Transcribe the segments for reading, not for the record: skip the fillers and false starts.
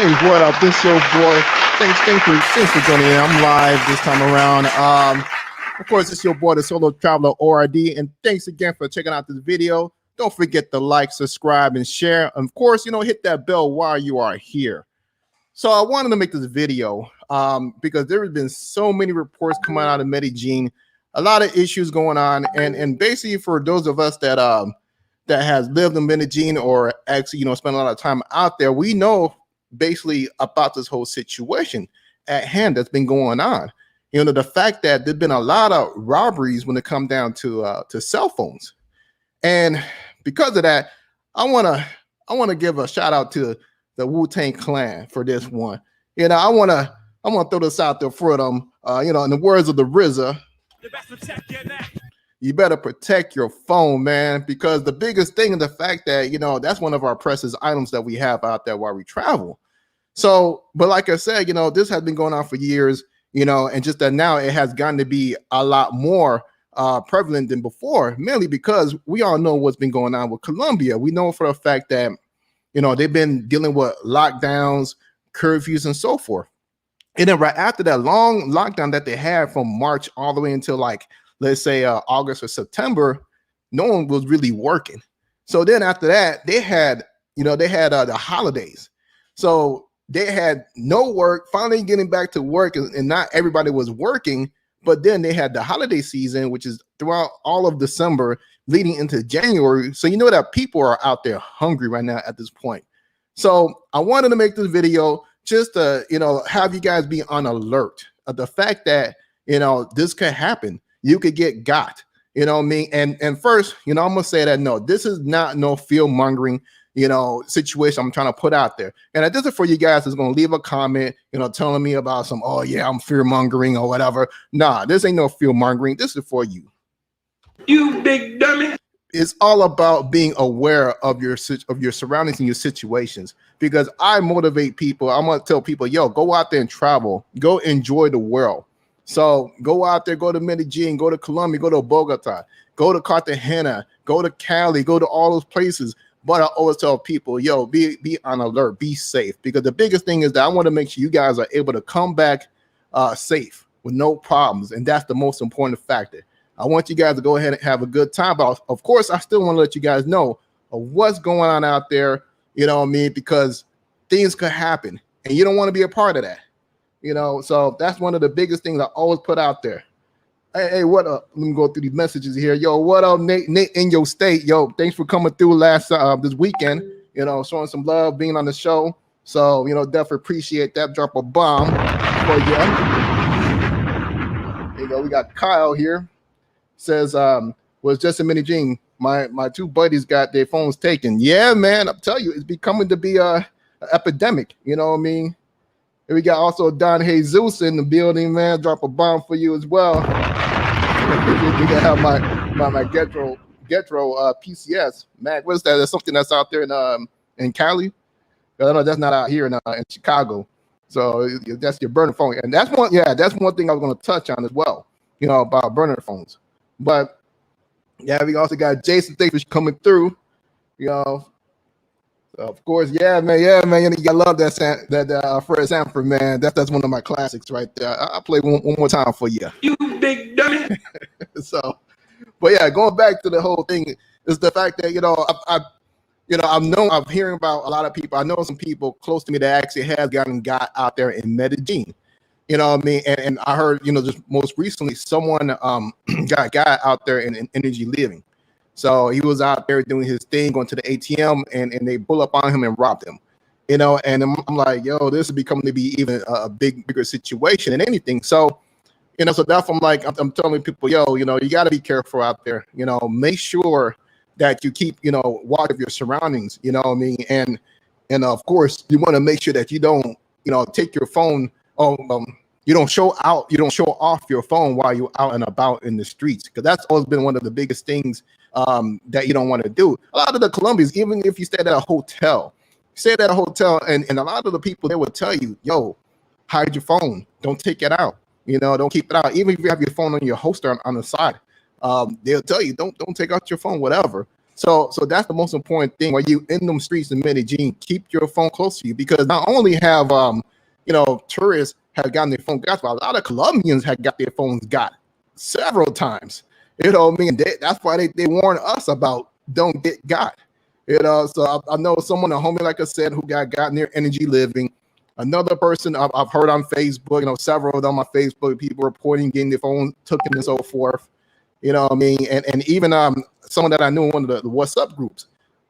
Hey, what up? This your boy. Thanks for joining in. I'm live this time around. Of course, it's your boy, the Solo Traveler ORD, and thanks again for checking out this video. Don't forget to like, subscribe, and share. Of course, hit that bell while you are here. So I wanted to make this video because there has been so many reports coming out of Medellin, a lot of issues going on, and basically for those of us that has lived in Medellin or actually spent a lot of time out there, we know basically about this whole situation at hand that's been going on. The fact that there's been a lot of robberies when it comes down to cell phones, and because of that, I wanna give a shout out to the Wu-Tang Clan for this one. I wanna throw this out there for them. In the words of the RZA, you better protect your phone, man, because the biggest thing is the fact that that's one of our precious items that we have out there while we travel. So, but like I said, this has been going on for years, and just that now it has gotten to be a lot more prevalent than before, mainly because we all know what's been going on with Colombia. We know for a fact that they've been dealing with lockdowns, curfews, and so forth. And then right after that long lockdown that they had from March all the way until let's say August or September, no one was really working. So then after that, they had the holidays. So they had no work, finally getting back to work, and not everybody was working. But then they had the holiday season, which is throughout all of December leading into January. So that people are out there hungry right now at this point. So I wanted to make this video just to have you guys be on alert of the fact that this could happen. You could get got. You know what I mean? And first, I'm gonna say that no, this is not no fear mongering situation I'm trying to put out there. And this is for you guys that's gonna leave a comment, telling me about some, oh yeah, I'm fear mongering or whatever. Nah, this ain't no fear mongering. This is for you. You big dummy. It's all about being aware of your surroundings and your situations, because I motivate people. I'm gonna tell people, yo, go out there and travel, go enjoy the world. So go out there, go to Medellin, go to Colombia, go to Bogota, go to Cartagena, go to Cali, go to all those places. But I always tell people, yo, be on alert, be safe, because the biggest thing is that I want to make sure you guys are able to come back safe with no problems, and that's the most important factor. I want you guys to go ahead and have a good time, but of course, I still want to let you guys know of what's going on out there. You know what I mean? Because things could happen, and you don't want to be a part of that. So that's one of the biggest things I always put out there. Hey, what up? Let me go through these messages here. Yo, what up, Nate in your state? Yo, thanks for coming through this weekend. Showing some love, being on the show. So, definitely appreciate that. Drop a bomb for you. We got Kyle here. Says, was just in Medellin. My two buddies got their phones taken. Yeah, man, I'm telling you, it's becoming to be a epidemic. You know what I mean? And we got also Don Jesus in the building, man. Drop a bomb for you as well. We can have my Getro PCS. Mac, what is that? That's something that's out there in Cali. I know that's not out here in Chicago. So that's your burner phone, and that's one thing I was going to touch on as well. About burner phones. But yeah, we also got Jason. Thanks for coming through. Of course, yeah, man. You gotta love that Fred Sanford, man. That's one of my classics right there. I'll play one more time for you. You big dummy. So, but yeah, going back to the whole thing is the fact that I'm hearing about a lot of people. I know some people close to me that actually has got out there in Medellin. You know what I mean? And I heard just most recently someone got out there in energy living. So he was out there doing his thing, going to the ATM, and they pull up on him and robbed him. And I'm like, yo, this is becoming to be even a bigger situation than anything. So, so that's I'm like, I'm telling people, yo, you got to be careful out there. Make sure that you keep, watch of your surroundings. You know what I mean? And of course, you want to make sure that you don't, take your phone. You don't show off your phone while you're out and about in the streets, because that's always been one of the biggest things that you don't want to do. A lot of the Colombians, even if you stayed at a hotel, and a lot of the people, they will tell you, yo, hide your phone, don't take it out, don't keep it out. Even if you have your phone on your holster on the side, they'll tell you, don't take out your phone, whatever. So that's the most important thing. While you in them streets in Medellin, keep your phone close to you, because not only have tourists have gotten their phone got, but a lot of Colombians have got their phones got several times. You know what I mean? That's why they warn us about don't get got. You know, so I know someone, a homie, like I said, who got near Energy Living. Another person I've heard on Facebook, several of them on Facebook, people reporting getting their phone taken and so forth. You know what I mean? And even someone that I knew in one of the WhatsApp groups,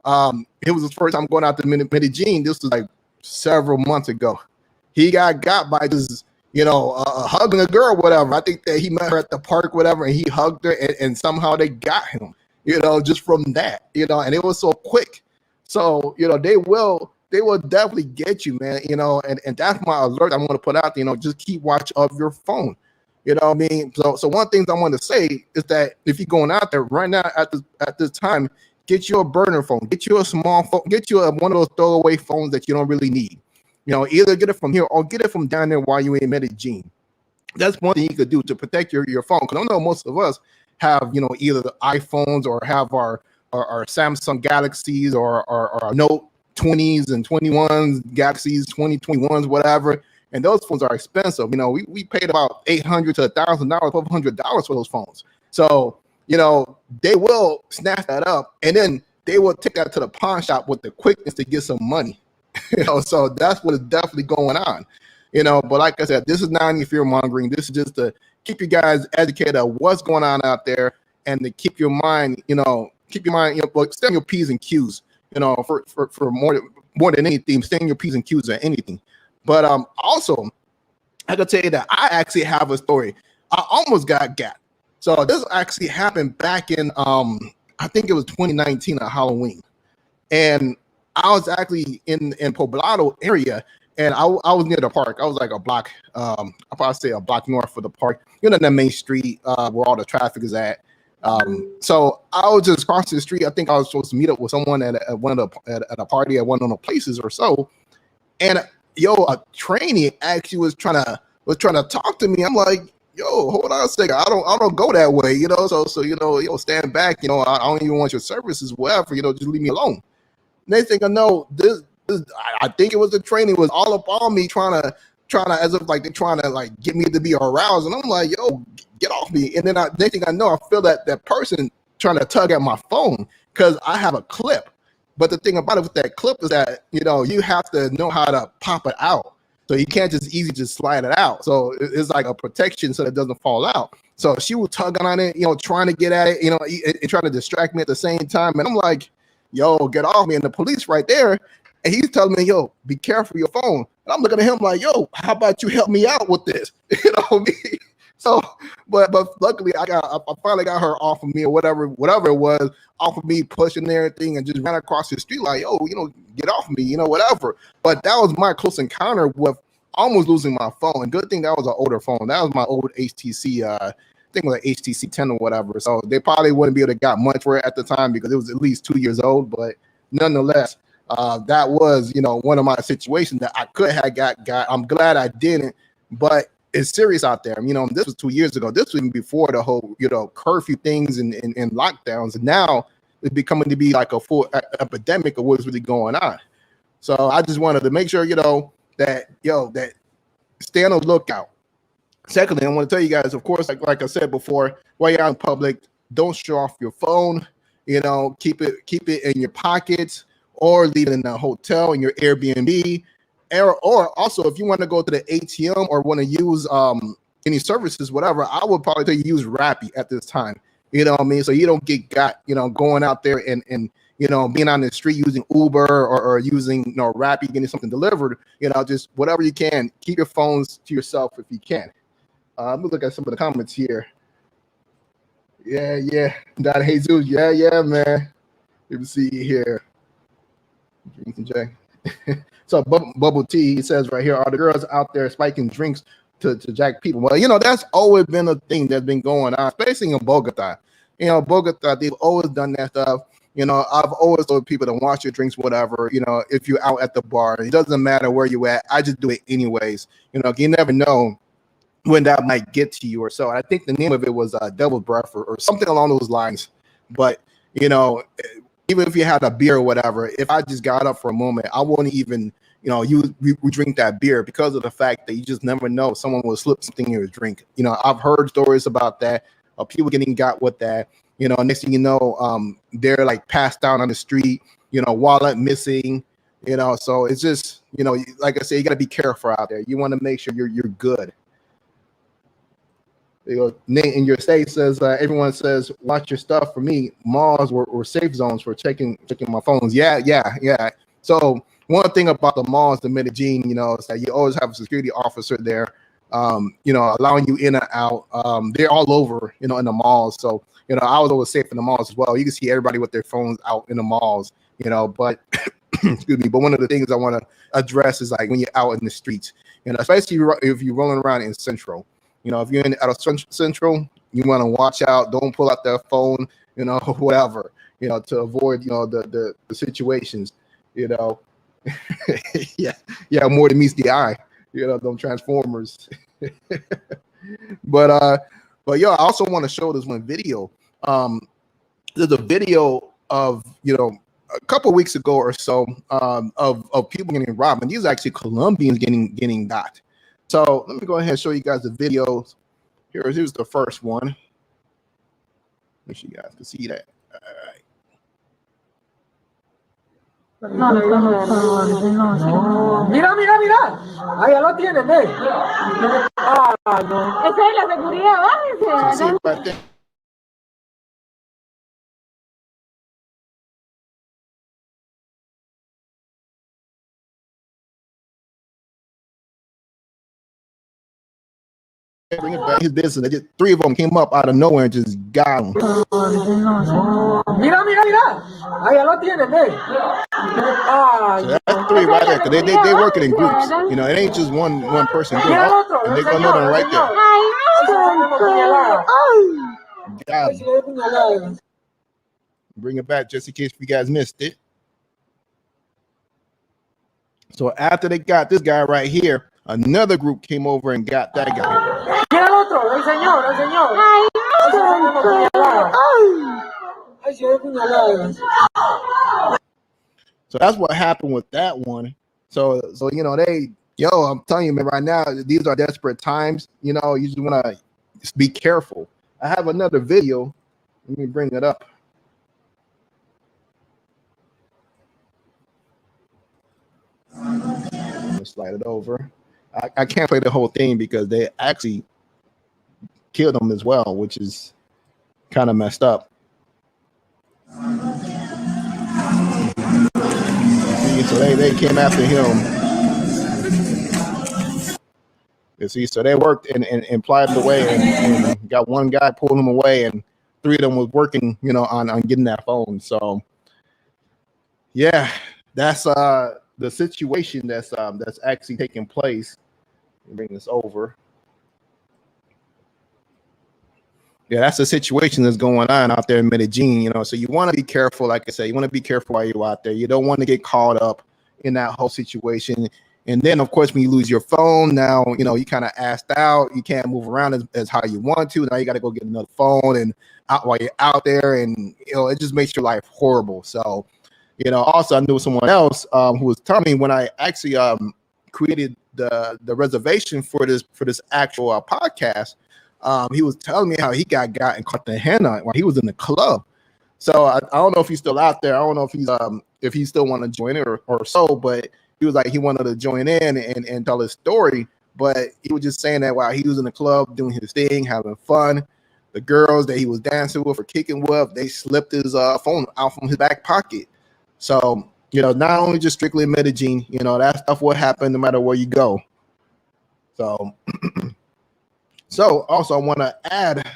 it was his first time going out to Medellin. This was like several months ago. He got by just, hugging a girl, whatever. I think that he met her at the park, whatever, and he hugged her, and somehow they got him, just from that, and it was so quick. So, they will definitely get you, man, and that's my alert I'm going to put out there, just keep watch of your phone. You know what I mean? So one thing I want to say is that if you're going out there right now at this time, get you a burner phone, get you a small phone, get you one of those throwaway phones that you don't really need. Either get it from here or get it from down there while you're in Medellin. That's one thing you could do to protect your phone. Because I know most of us have, either the iPhones or have our Samsung Galaxies or our Note 20s and 21s, Galaxies 2021s, whatever. And those phones are expensive. We paid about $800 to $1,000, $1,200 for those phones. So, they will snatch that up, and then they will take that to the pawn shop with the quickness to get some money. So that's what is definitely going on. But like I said, this is not any fear mongering. This is just to keep you guys educated on what's going on out there, and to keep your mind, stay on your P's and Q's, for more than anything, stay on your P's and Q's than anything. But also, I can tell you that I actually have a story. I almost got. So this actually happened back in I think it was 2019 at Halloween, and I was actually in Poblado area, and I was near the park. I was like a block, I'll probably say a block north of the park, that main street where all the traffic is at. So I was just crossing the street. I think I was supposed to meet up with someone at a party at one of the places or so, and a trainee actually was trying to talk to me. I'm like, yo, hold on a second. I don't go that way, So stand back. I don't even want your services, whatever. Just leave me alone. Next thing I know, this I think it was the trainee was all up on me, trying to as if like they're trying to like get me to be aroused, and I'm like, yo, get off me. And then next thing I know, I feel that person trying to tug at my phone because I have a clip. But the thing about it with that clip is that you have to know how to pop it out. So you can't just easily just slide it out. So it's like a protection so it doesn't fall out. So she was tugging on it, trying to get at it, and trying to distract me at the same time. And I'm like, yo, get off me. And the police right there. And he's telling me, yo, be careful your phone. And I'm looking at him like, yo, how about you help me out with this? You know what I mean? So, but luckily I finally got her off of me, or whatever it was, off of me, pushing everything, and just ran across the street like, yo, get off of me, whatever. But that was my close encounter with almost losing my phone. And good thing that was an older phone. That was my old HTC, I think it was like HTC 10 or whatever. So they probably wouldn't be able to got much for it at the time because it was at least 2 years old. But nonetheless, that was, one of my situations that I could have got. I'm glad I didn't, but it's serious out there. This was 2 years ago. This was even before the whole, curfew things and lockdowns. And now it's becoming to be like a full epidemic of what's really going on. So I just wanted to make sure, that stay on the lookout. Secondly, I want to tell you guys, of course, like I said before, while you're out in public, don't show off your phone. Keep it in your pockets, or leave it in the hotel, in your Airbnb. Or also, if you want to go to the ATM or want to use any services, whatever, I would probably tell you use Rappi at this time. You know what I mean? So you don't get got, going out there and being on the street using Uber or using Rappi, getting something delivered. Just whatever you can. Keep your phones to yourself if you can. Let me look at some of the comments here. Yeah. Don Jesus. Yeah, man. Let me see here. So Bubble Tea, he says right here, are the girls out there spiking drinks to jack people? Well, that's always been a thing that's been going on, especially in Bogota. Bogota, they've always done that stuff. I've always told people to wash your drinks, whatever, if you're out at the bar. It doesn't matter where you at. I just do it anyways. You never know when that might get to you or so. I think the name of it was Devil's Breath or something along those lines. But, even if you had a beer or whatever, if I just got up for a moment, I wouldn't even, we drink that beer because of the fact that you just never know. Someone will slip something in your drink. I've heard stories about that, of people getting got with that. Next thing you know, they're like passed out on the street, wallet missing, so it's just, like I said, you got to be careful out there. You want to make sure you're good. Nate in your state says, everyone says, watch your stuff. For me, malls were safe zones for checking my phones. Yeah. So one thing about the malls, the Medellin, is that you always have a security officer there, allowing you in and out. They're all over, in the malls. So, I was always safe in the malls as well. You can see everybody with their phones out in the malls, but excuse me. But one of the things I want to address is like when you're out in the streets, especially if you're rolling around in Central. If you're out of Central, you want to watch out. Don't pull out that phone, whatever, to avoid, the situations, yeah, more than meets the eye, them Transformers. But yo, I also want to show this one video. There's a video of, a couple weeks ago or so, of people getting robbed, and these are actually Colombians getting got. So let me go ahead and show you guys the videos. Here's the first one. Make sure you guys can see that. All right. Mira. Allá lo tienen, Ah, no. Esa es la seguridad, bájense. Right there. Bring it back. His business. Just 3 of them came up out of nowhere and just got him. Mira. Allá lo tienen, So that's 3 right there. Cause they working in groups. It ain't just one person group. And they gonna know them right there. Got him. Bring it back just in case you guys missed it. So after they got this guy right here, another group came over and got that guy. So that's what happened with that one. So I'm telling you, man, right now, these are desperate times. You just want to be careful. I have another video. Let me bring it up. Slide it over. I can't play the whole thing because they actually killed him as well, which is kind of messed up. See, so they came after him. You see, so they worked and plied the way and got one guy, pulled him away, and 3 of them was working, on getting that phone. So yeah, that's the situation that's actually taking place. Bring this over. Yeah, that's the situation that's going on out there in Medellin. So you want to be careful. Like I said, you want to be careful while you're out there. You don't want to get caught up in that whole situation. And then, of course, when you lose your phone, now, you kind of assed out. You can't move around as how you want to. Now you got to go get another phone and out while you're out there. And, it just makes your life horrible. So, also I knew someone else who was telling me when I actually created the reservation for this actual podcast. He was telling me how he got and caught the henna while he was in the club. So I don't know if he's still out there. I don't know if he still want to join it or so, but he was like he wanted to join in and tell his story. But he was just saying that while he was in the club doing his thing, having fun, the girls that he was dancing with or kicking with, they slipped his phone out from his back pocket. So, not only just strictly in Medellin, that stuff will happen no matter where you go. So, also I want to add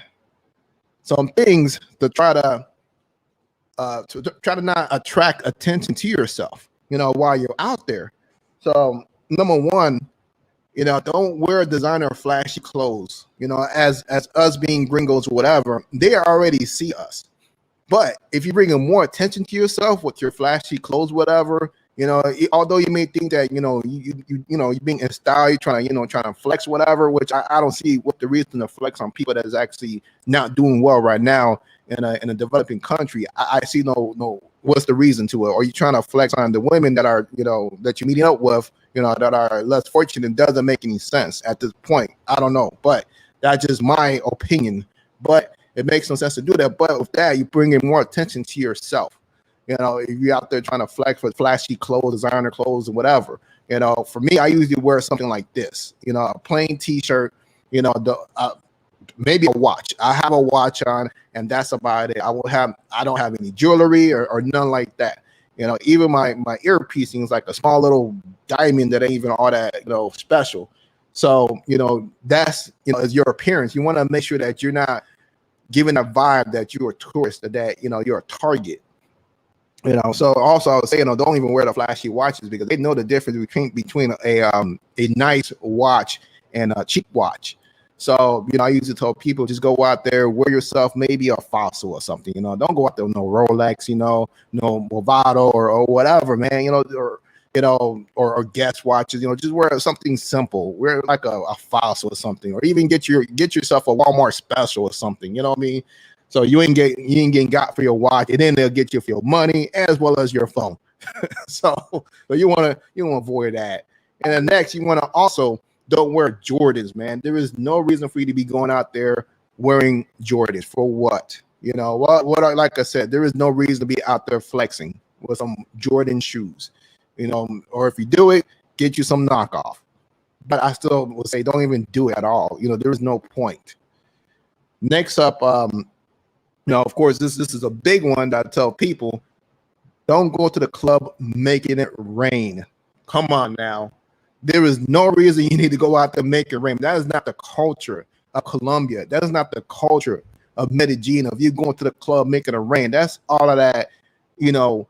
some things to try to not attract attention to yourself, while you're out there. So, number one, don't wear designer or flashy clothes. As us being gringos or whatever, they already see us. But if you bring more attention to yourself with your flashy clothes, whatever, You know, although you may think that you're being in style, you're trying to trying to flex whatever, which I don't see what the reason to flex on people that is actually not doing well right now in a developing country. I see no what's the reason to it. Or you trying to flex on the women that are that you're meeting up with, that are less fortunate. It doesn't make any sense at this point. I don't know, but that's just my opinion. But it makes no sense to do that. But with that, you bring in more attention to yourself. If you're out there trying to flex with flashy clothes, designer clothes, or whatever. For me, I usually wear something like this. A plain T-shirt. Maybe a watch. I have a watch on, and that's about it. I don't have any jewelry or none like that. Even my earpiece is like a small little diamond that ain't even all that special. So that's is your appearance. You want to make sure that you're not giving a vibe that you're a tourist, or that you're a target. So also I would say, don't even wear the flashy watches, because they know the difference between a nice watch and a cheap watch. So, I usually tell people, just go out there, wear yourself maybe a Fossil or something, don't go out there with no Rolex, no Movado or whatever, man, or Guess watches, just wear something simple, wear like a Fossil or something, or even get yourself a Walmart special or something, you know what I mean? So you ain't getting got for your watch, and then they'll get you for your money as well as your phone. so you want to avoid that. And then next, you want to also don't wear Jordans, man. There is no reason for you to be going out there wearing Jordans. For what? What? Like I said, there is no reason to be out there flexing with some Jordan shoes. Or if you do it, get you some knockoff. But I still would say don't even do it at all. There is no point. Next up, of course, this is a big one that I tell people: don't go to the club making it rain. Come on now. There is no reason you need to go out there and make it rain. That is not the culture of Colombia. That is not the culture of Medellin. If you're going to the club making it rain, that's all of that, United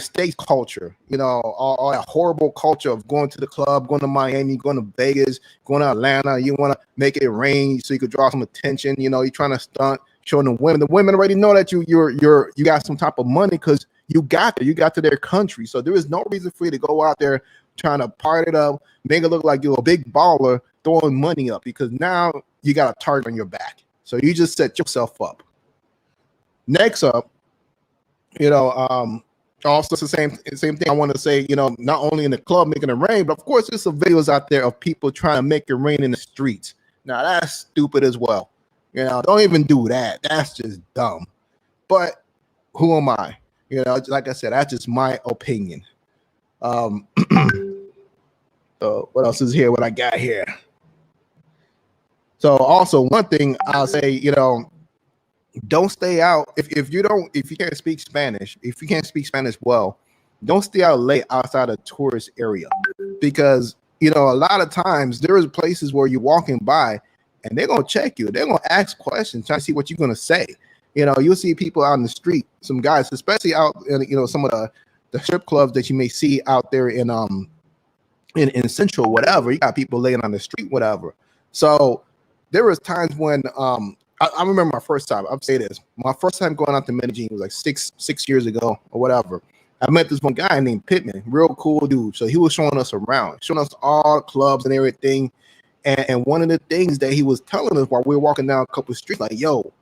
States culture, all that horrible culture of going to the club, going to Miami, going to Vegas, going to Atlanta. You want to make it rain so you could draw some attention. You're trying to stunt, showing the women. The women already know that you got some type of money, because you got to their country. So there is no reason for you to go out there trying to party it up, make it look like you're a big baller, throwing money up, because now you got a target on your back. So you just set yourself up. Next up, also it's the same thing I want to say, not only in the club making it rain, but of course there's some videos out there of people trying to make it rain in the streets. Now that's stupid as well. Don't even do that. That's just dumb. But who am I? Like I said, that's just my opinion. What else is here? What I got here? So also one thing I'll say, don't stay out if you can't speak Spanish. If you can't speak Spanish well, don't stay out late outside a tourist area, because a lot of times there is places where you're walking by and they're gonna check you. They're gonna ask questions, trying to see what you're gonna say. You'll see people out in the street, some guys, especially out in some of the strip clubs that you may see out there in Central, whatever. You got people laying on the street, whatever. So there was times when I remember my first time. I'll say this: my first time going out to Medellin was like six years ago or whatever. I met this one guy named Pittman, real cool dude. So he was showing us around, showing us all the clubs and everything. And one of the things that he was telling us while we were walking down a couple of streets, like, yo,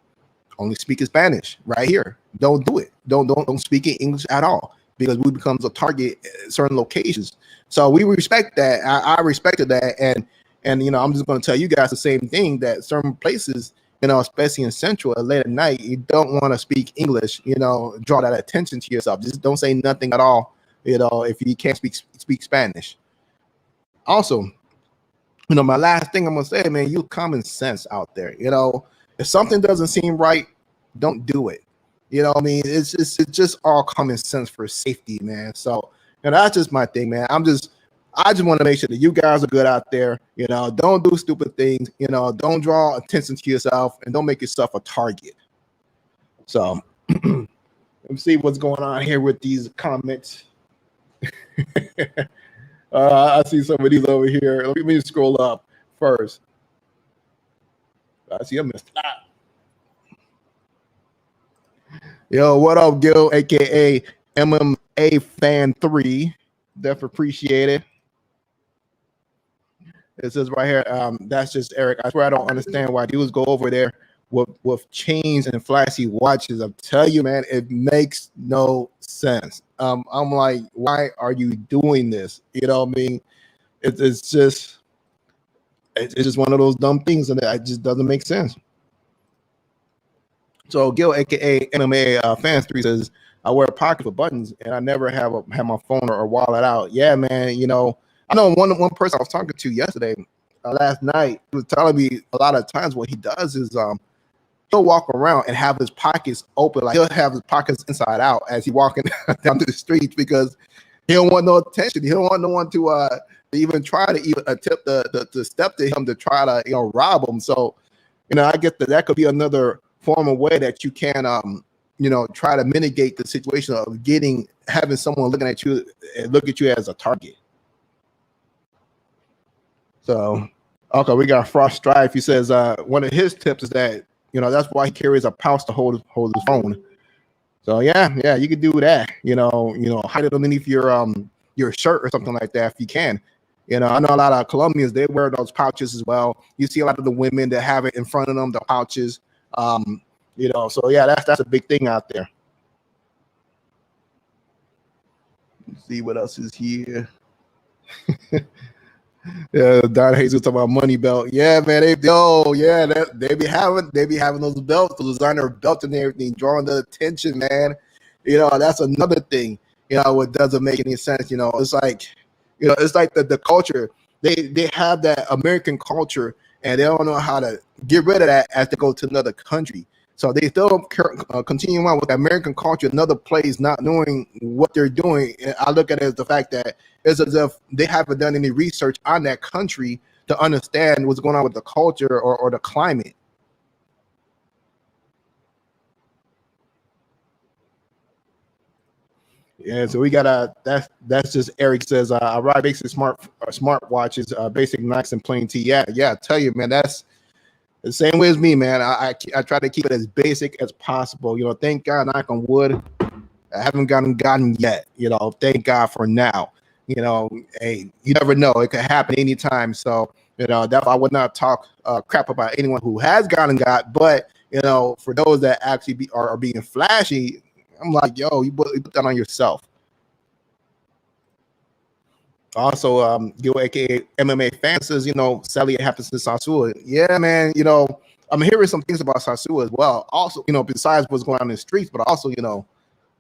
only speak Spanish right here. Don't do it. Don't speak in English at all, because we becomes a target at certain locations. So we respect that. I respected that. And I'm just going to tell you guys the same thing, that certain places, especially in Central, late at night, you don't want to speak English, draw that attention to yourself. Just don't say nothing at all, if you can't speak Spanish. Also, my last thing I'm going to say, man, use common sense out there. If something doesn't seem right, don't do it. I mean? It's just all common sense for safety, man. So, that's just my thing, man. I just want to make sure that you guys are good out there. Don't do stupid things. Don't draw attention to yourself, and don't make yourself a target. So let me see what's going on here with these comments. I see some of these over here. Let me scroll up first. I see I missed that. Yo, what up, Gil, aka A Fan 3. Definitely appreciate it. It says right here, that's just Eric. I swear I don't understand why dudes go over there with chains and flashy watches. I'm telling you, man, it makes no sense. I'm like, why are you doing this? You know what I mean? It's just one of those dumb things, and it just doesn't make sense. So Gil, aka MMA Fans 3, says, I wear a pocket for buttons, and I never have my phone or wallet out. Yeah, man. You know, I know one person I was talking to yesterday, last night, he was telling me a lot of times what he does is he'll walk around and have his pockets open, like he'll have his pockets inside out as he walking down to the streets because he don't want no attention. He don't want no one to even try to even attempt to step to him to try to rob him. So I guess that could be another form of way that you can try to mitigate the situation of having someone looking at you and look at you as a target. So okay, we got Frost Strife. He says one of his tips is that that's why he carries a pouch to hold his phone. So yeah, you could do that. Hide it underneath your shirt or something like that if you can. I know a lot of Colombians, they wear those pouches as well. You see a lot of the women that have it in front of them, the pouches. So yeah, that's a big thing out there. Let's see what else is here. Yeah, Don Jesus talking about money belt. Yeah, man, they be having those belts, those designer belts and everything, drawing the attention, man. That's another thing. What doesn't make any sense. It's like, it's like the culture. They have that American culture, and they don't know how to get rid of that as they go to another country. So they still continue on with the American culture, another place, not knowing what they're doing. And I look at it as the fact that it's as if they haven't done any research on that country to understand what's going on with the culture or the climate. Yeah, so we got that's just Eric says I ride basic smart watches, basic Nikes and plain T. Yeah, I tell you, man, that's the same way as me, man. I try to keep it as basic as possible. Thank God, knock on wood, I haven't gotten yet. Thank God for now. Hey, you never know; it could happen anytime. So that I would not talk crap about anyone who has got. But for those that actually are being flashy, I'm like, yo, you put that on yourself. Also, Gil, aka MMA Fan, says, sadly it happens to Sasua. Yeah, man, I'm hearing some things about Sasua as well. Also, besides what's going on in the streets, but also,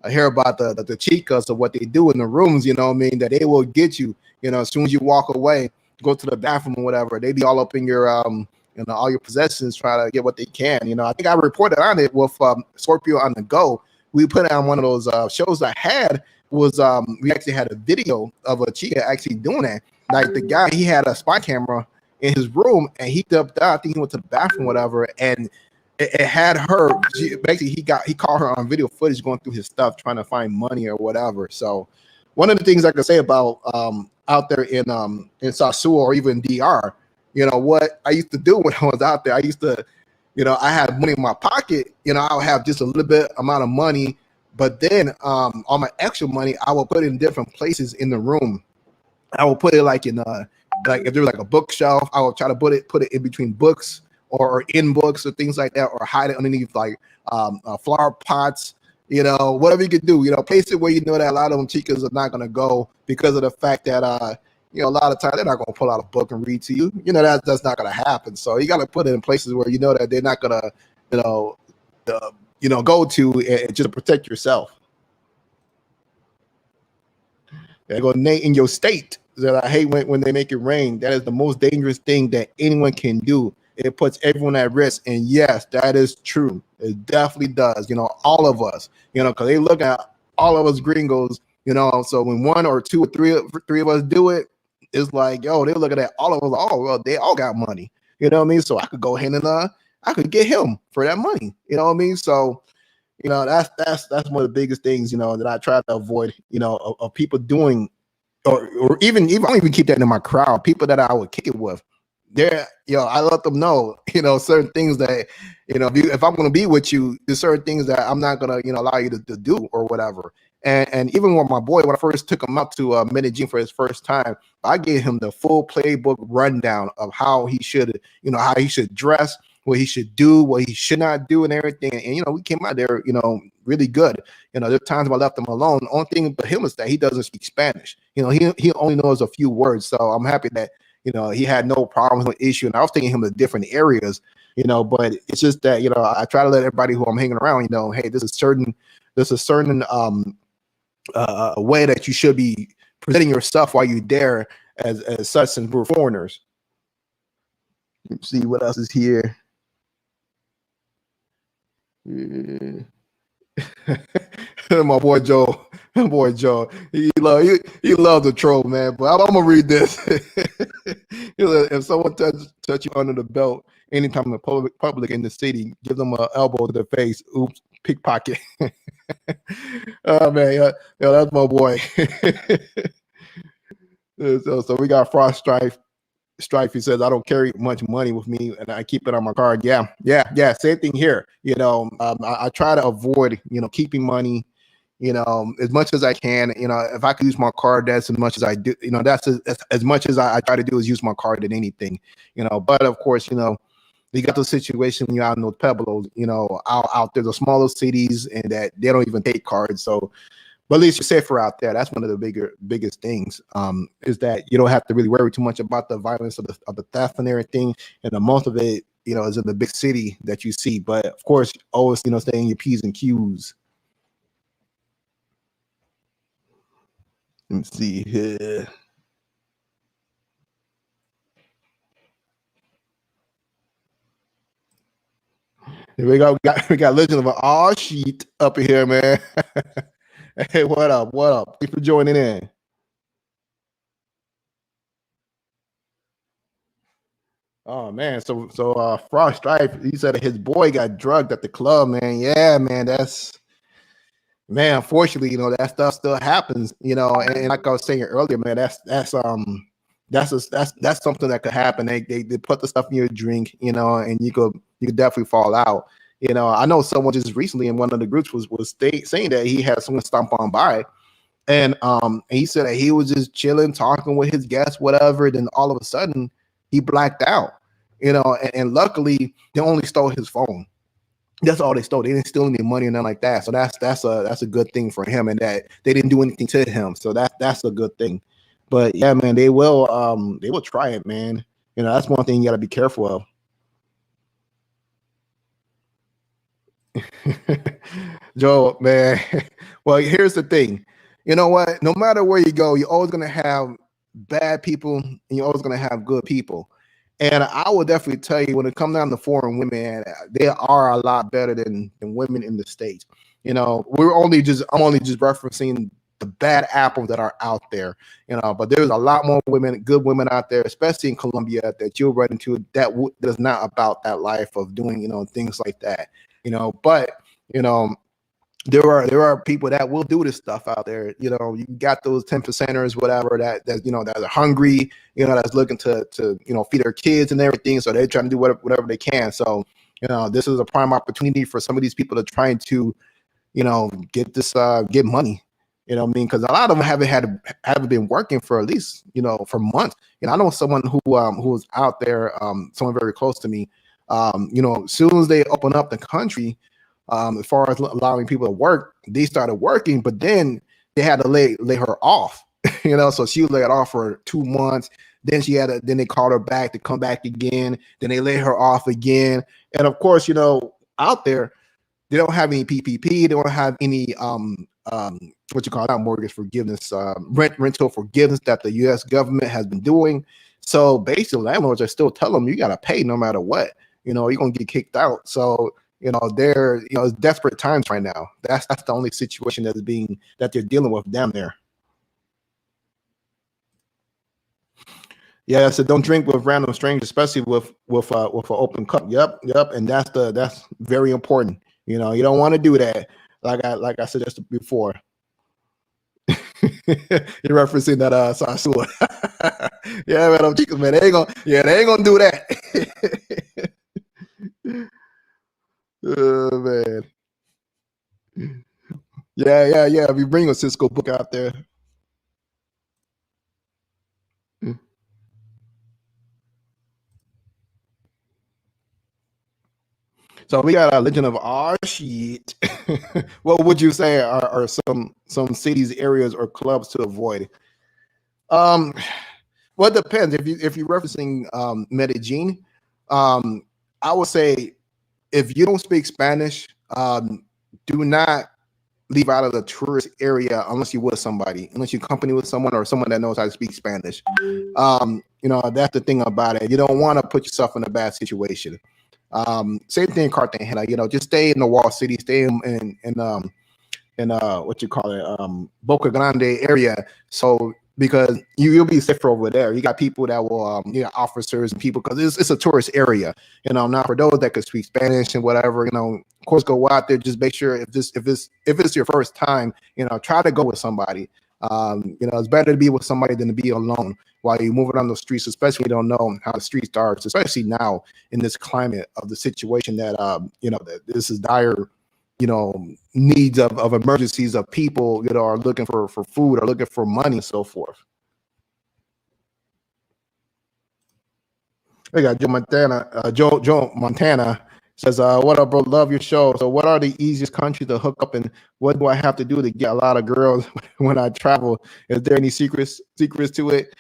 I hear about the chicas of what they do in the rooms, that they will get you, as soon as you walk away, go to the bathroom or whatever, they be all up in your all your possessions, trying to get what they can. I think I reported on it with Scorpio on the Go. We put it on one of those shows I had. Was we actually had a video of a chica actually doing that. Like the guy, he had a spy camera in his room and he dubbed out. I think he went to the bathroom, whatever, and it had her. Basically, he caught her on video footage going through his stuff, trying to find money or whatever. So, one of the things I can say about out there in Sasua or even DR, what I used to do when I was out there, I used to, I had money in my pocket. I'll have just a little bit amount of money. But then all my extra money, I will put it in different places in the room. I will put it like in like if there was like a bookshelf, I will try to put it in between books or in books or things like that, or hide it underneath like flower pots, whatever you could do, place it where that a lot of them chicas are not gonna go because of the fact that a lot of times they're not gonna pull out a book and read to you. That's not gonna happen. So you gotta put it in places where that they're not gonna, go to and just protect yourself. There go Nate in your state that I hate when they make it rain. That is the most dangerous thing that anyone can do. It puts everyone at risk. And yes, that is true. It definitely does. All of us, because they look at all of us gringos, so when one or two or three of us do it, it's like, yo, they're looking at all of us. Oh, well, they all got money. You know what I mean? So I could go ahead and I could get him for that money. You know what I mean? So, that's one of the biggest things, that I try to avoid, of people doing, or even I don't even keep that in my crowd. People that I would kick it with, I let them know, certain things that, if I'm going to be with you, there's certain things that I'm not going to, allow you to do or whatever. And even with my boy, when I first took him out to Medellin for his first time, I gave him the full playbook rundown of how he should, how he should dress, what he should do, what he should not do, and everything. And we came out there, really good. There times when I left him alone. The only thing but him is that he doesn't speak Spanish. He only knows a few words. So I'm happy that he had no problems, no issue. And I was taking him to different areas, but it's just that I try to let everybody who I'm hanging around, hey, this is certain a way that you should be presenting yourself while you're there as such and we're foreigners. Let's see what else is here. Yeah. my boy Joe, he loves the troll, man. But I'm gonna read this. If someone touch you under the belt anytime in the public in the city, give them an elbow to the face. Oops, pickpocket. Oh man, that's my boy. So we got Frost Strife. He says, I don't carry much money with me and I keep it on my card. Yeah. Same thing here. I try to avoid, keeping money, as much as I can. If I could use my card, that's as much as I do. That's as much as I try to do is use my card than anything. But of course, you got those situations when you're out in those pueblos, out there, the smaller cities, and that they don't even take cards. So, but at least you're safer out there. That's one of the biggest things, is that you don't have to really worry too much about the violence of the theft and everything. And the most of it, is in the big city that you see. But of course, always, stay in your P's and Q's. Let me see here. Here we go. We got Legend of an All Sheet up in here, man. Hey, what up? Thanks for joining in. Oh man, so Frost Strife, he said his boy got drugged at the club, man. Yeah, man, unfortunately, that stuff still happens, and like I was saying earlier, man, that's something that could happen. They put the stuff in your drink, and you could definitely fall out. I know someone just recently in one of the groups was saying that he had someone stomp on by, and he said that he was just chilling, talking with his guests, whatever. Then all of a sudden, he blacked out, and luckily they only stole his phone. That's all they stole. They didn't steal any money or nothing like that. So that's a good thing for him, and that they didn't do anything to him. So that's a good thing. But yeah, man, they will try it, man. That's one thing you got to be careful of. Joe, man. Well, here's the thing. You know what? No matter where you go, you're always gonna have bad people and you're always gonna have good people. And I will definitely tell you, when it comes down to foreign women, they are a lot better than women in the States. I'm only just referencing the bad apples that are out there, but there's a lot more good women out there, especially in Colombia, that you'll run into that is not about that life of doing, things like that, but, there are people that will do this stuff out there. You got those 10%ers, whatever, that are hungry, that's looking to feed their kids and everything. So they're trying to do whatever they can. So, this is a prime opportunity for some of these people to trying to, get money. What I mean? Because a lot of them haven't been working for at least, for months. I know someone who was out there, someone very close to me. As soon as they open up the country, as far as allowing people to work, they started working, but then they had to lay her off, so she was laid off for 2 months. Then then they called her back to come back again. Then they lay her off again. And of course, out there, they don't have any PPP. They don't have any, what you call that, mortgage forgiveness, rental forgiveness that the U.S. government has been doing. So basically, landlords are still telling them you got to pay no matter what. You're going to get kicked out. So, it's desperate times right now. That's the only situation that they're dealing with down there. Yeah, so don't drink with random strangers, especially with an open cup. Yep, and that's very important. You don't want to do that. Like I suggested before. You're referencing that Sasua. Yeah, man, chicos, man, they ain't gonna do that. Oh man. Yeah. We bring a Cisco book out there. Mm. So we got a Legend of Oz sheet. What would you say are some cities, areas, or clubs to avoid? Um, well, it depends. If you're referencing Medellin, um, I would say if you don't speak Spanish, do not leave out of the tourist area unless you're with somebody, unless you company with someone or someone that knows how to speak Spanish. That's the thing about it. You don't want to put yourself in a bad situation. Same thing in Cartagena. Just stay in the wall city, stay in what you call it, Boca Grande area. So because you'll be safer over there. You got people that will, officers and people, because it's a tourist area. Now for those that could speak Spanish and whatever, of course, go out there. Just make sure if it's your first time, try to go with somebody. It's better to be with somebody than to be alone while you're moving on the streets, especially when you don't know how the street starts, especially now in this climate of the situation that that this is dire, needs of emergencies of people, are looking for food or looking for money and so forth. We got Joe Montana says, what up, bro? Love your show. So what are the easiest countries to hook up, and what do I have to do to get a lot of girls when I travel? Is there any secrets to it?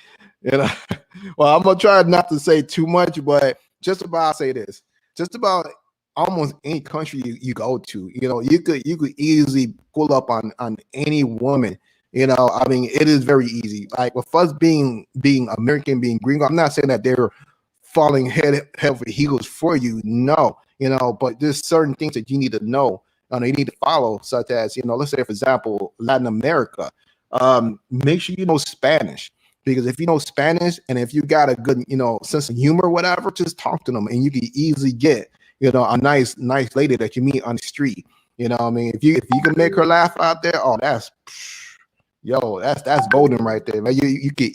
Well, I'm gonna try not to say too much, but just about say this. Just about almost any country you go to, you could easily pull up on any woman. I mean, it is very easy. Like with us being American, being green, I'm not saying that they're falling head over heels for you. No, but there's certain things that you need to know and you need to follow, such as, let's say, for example, Latin America. Make sure you know Spanish, because if you know Spanish and if you got a good, sense of humor, whatever, just talk to them and you can easily get, a nice lady that you meet on the street. What I mean, if you can make her laugh out there, oh, that's golden right there, man. You can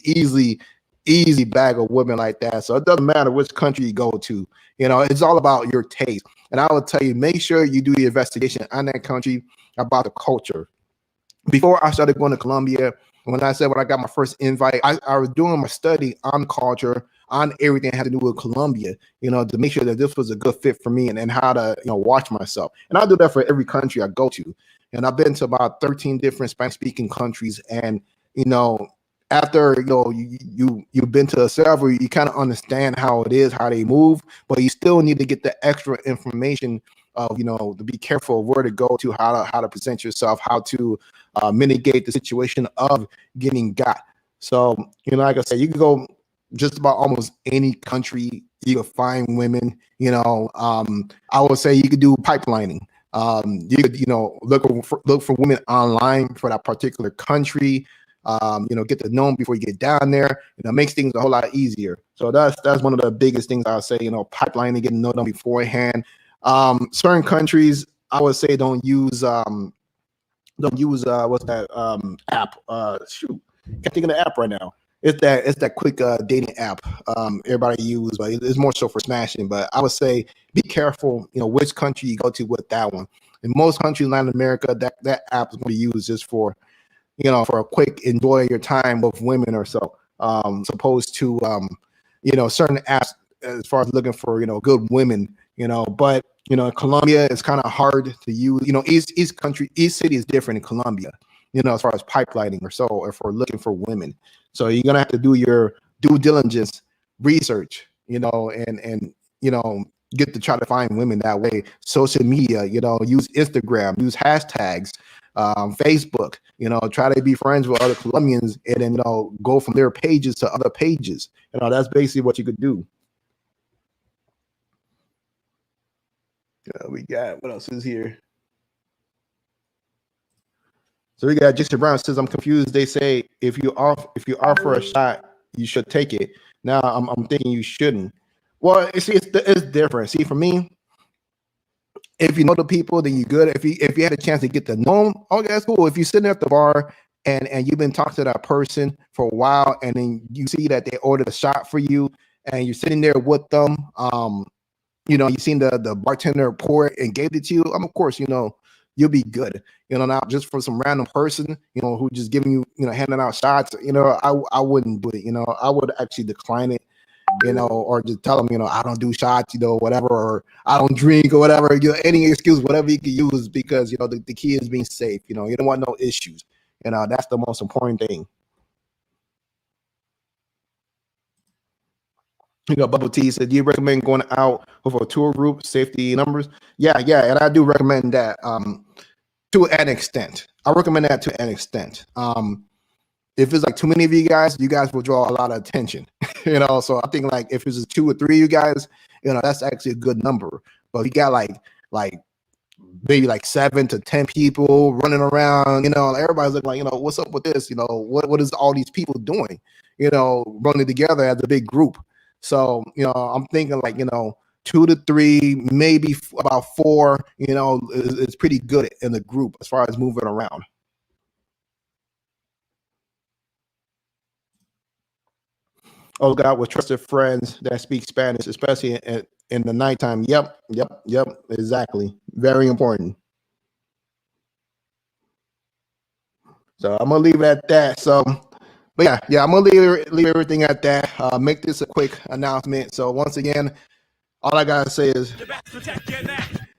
easy bag of women like that. So it doesn't matter which country you go to. It's all about your taste. And I would tell you, make sure you do the investigation on that country about the culture. Before I started going to Colombia, when I got my first invite, I was doing my study on culture, on everything that had to do with Colombia, to make sure that this was a good fit for me, and how to, watch myself. And I do that for every country I go to. And I've been to about 13 different Spanish speaking countries. And, after you've been to several, you kind of understand how it is, how they move, but you still need to get the extra information of, to be careful of where to go to, how to present yourself, how to mitigate the situation of getting got. So, like I said, you can go just about almost any country. You can find women. I would say you could do pipelining. You could, look for women online for that particular country. Get to know them before you get down there. Makes things a whole lot easier. So that's one of the biggest things I would say. Pipelining, getting to know them beforehand. Certain countries, I would say, don't use what's that app? Shoot, can't think of the app right now. It's that quick dating app everybody uses, but it's more so for smashing. But I would say be careful, which country you go to with that one. In most countries in Latin America, that app is going to be used just for for a quick enjoy your time with women or so, supposed to certain apps as far as looking for good women. But in Colombia, it's kind of hard to use. Each city is different in Colombia, as far as pipelining or so, or for looking for women. So you're gonna have to do your due diligence research, and get to try to find women that way. Social media, use Instagram, use hashtags, Facebook, try to be friends with other Colombians, and then go from their pages to other pages. That's basically what you could do. We got, what else is here? So we got Jason Brown says, I'm confused. They say if you offer a shot, you should take it. Now I'm thinking you shouldn't. Well, see, it's different. See, for me, if you know the people, then you good. If you had a chance to get to know them, okay, that's cool. If you're sitting at the bar and you've been talking to that person for a while, and then you see that they ordered a shot for you, and you're sitting there with them, you seen the bartender pour it and gave it to you. Of course, you'll be good. You know, not just for some random person, you know, who just giving you, you know, handing out shots. You know, I wouldn't do it. You know, I would actually decline it, you know, or just tell them, you know, I don't do shots, you know, whatever, or I don't drink or whatever, you know, any excuse, whatever you can use, because, you know, the key is being safe. You know, you don't want no issues. You know, that's the most important thing. You know, Bubble T said, do you recommend going out with a tour group, safety numbers? Yeah, yeah, and I do recommend that to an extent. I recommend that to an extent. If it's like too many of you guys will draw a lot of attention. You know, so I think like if it's just 2 or 3 of you guys, you know, that's actually a good number. But if you got like maybe like 7 to 10 people running around, you know, everybody's looking like, you know, what's up with this? You know, what is all these people doing? You know, running together as a big group. So, you know, I'm thinking like, you know, 2 to 3, maybe about 4, you know, is pretty good in the group as far as moving around. Oh God, with trusted friends that speak Spanish, especially in the nighttime. Yep, yep, yep, exactly. Very important. So I'm gonna leave it at that. So, but yeah, I'm gonna leave everything at that. Make this a quick announcement. So once again, all I gotta say is,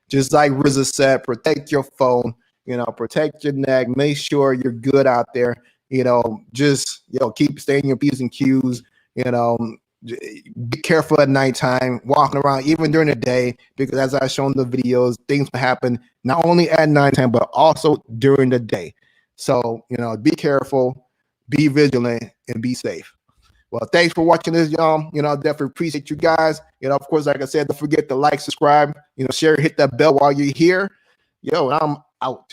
just like RZA said, protect your phone. You know, protect your neck. Make sure you're good out there. You know, just, you know, keep staying your p's and q's. You know, be careful at nighttime, walking around even during the day, because as I shown the videos, things can happen not only at nighttime but also during the day. So, you know, be careful, be vigilant, and be safe. Well, thanks for watching this, y'all. You know, I definitely appreciate you guys. You know, of course, like I said, don't forget to like, subscribe, you know, share, hit that bell while you're here. Yo, I'm out.